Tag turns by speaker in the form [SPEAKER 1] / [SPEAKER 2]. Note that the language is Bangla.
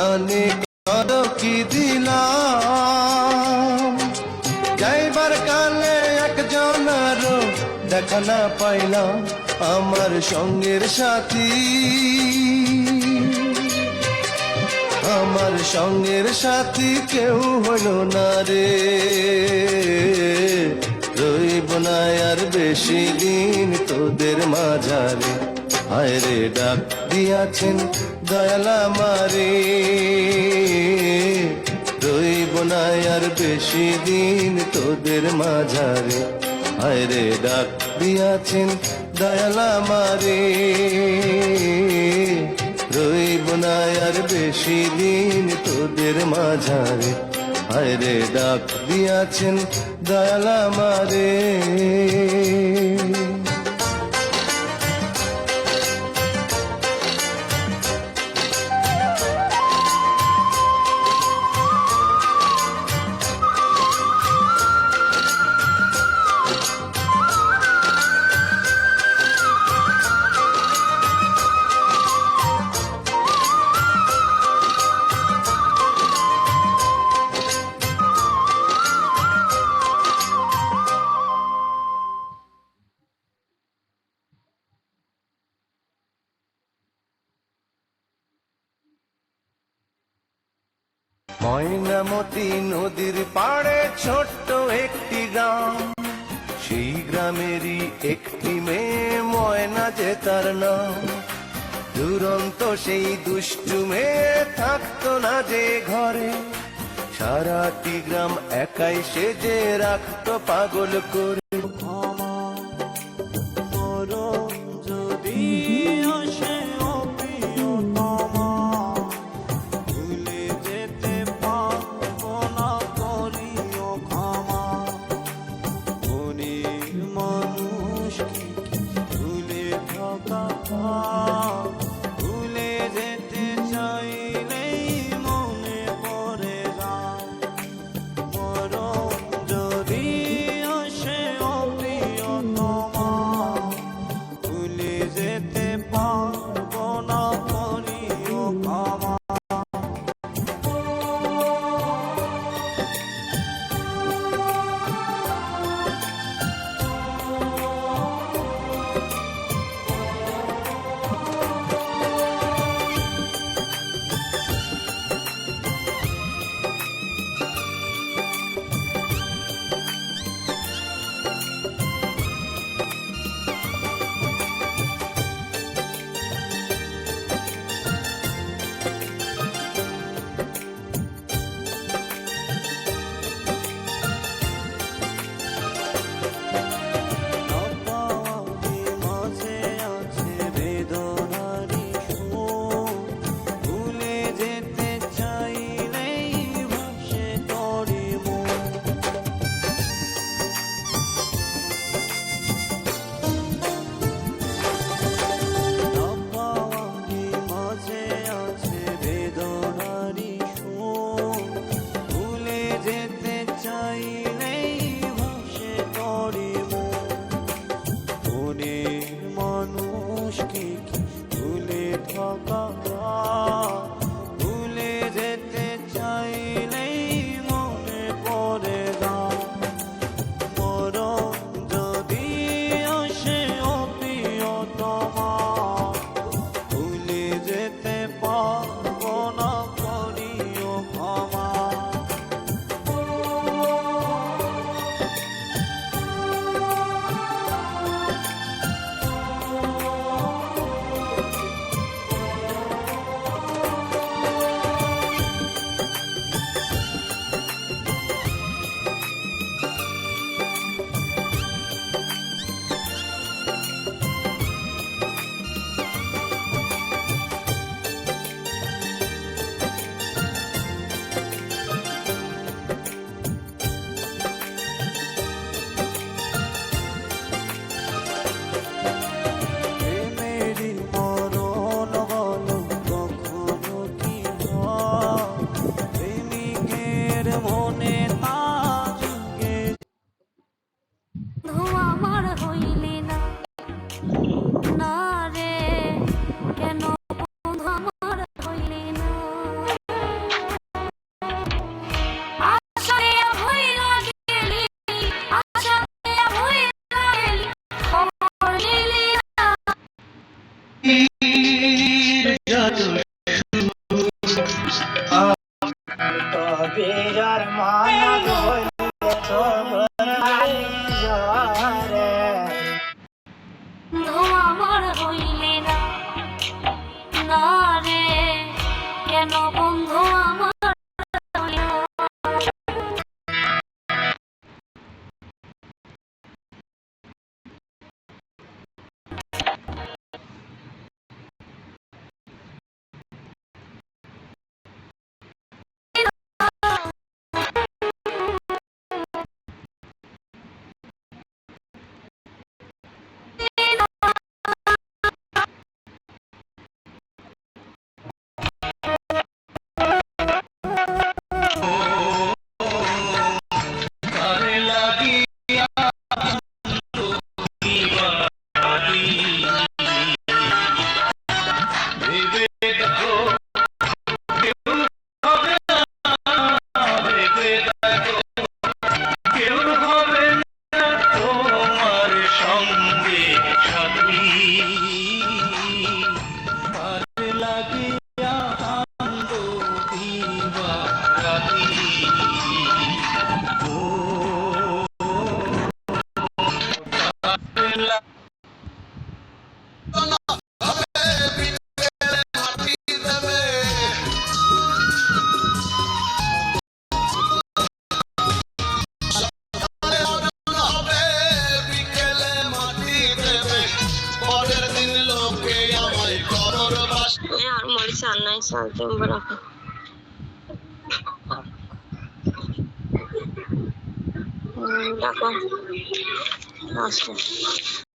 [SPEAKER 1] জানি কত কি দিলাম, যাইবার কালে একজনেরও দেখা না পাইলাম, আমার সঙ্গের সাথী, আমার সঙ্গের সাথী কেউ হইল না রে। রইব না আর বেশি দিন তোদের মাঝারে, হায় রে ডাক দিয়াছেন দয়াল আমারে। রইব না আর বেশি দিন তোদের মাঝারে, হায় রে ডাক দিয়াছেন দয়াল আমারে। রইব না আর বেশি দিন তোদের মাঝারে, হায় রে ডাক দিয়াছেন দয়াল আমারে। ময়নামতি নদীর পাড়ে ছোট্ট একটি গ্রাম, সেই গ্রামেরই একটি মেয়ে ময়না যে তার নাম। দুরন্ত সেই দুষ্টু মেয়ে থাকতো না যে ঘরে, সারাটি গ্রাম একাই সেজে রাখতো পাগল করে।
[SPEAKER 2] ভুলে যেতে চাইলেই মনে পড়ে যায়, মরণ যদি আসে কবিরার মানা ধরলে সবর আলি ঝরে
[SPEAKER 3] আমার হইলে না না রে কেন বন্ধু আমার হইল না?
[SPEAKER 1] তোমার সঙ্গে সাথী আর লাগিয়া কান্দ দিবা রাতি ও
[SPEAKER 3] यार मोरी साल नहीं सालते हैं बड़ा देखो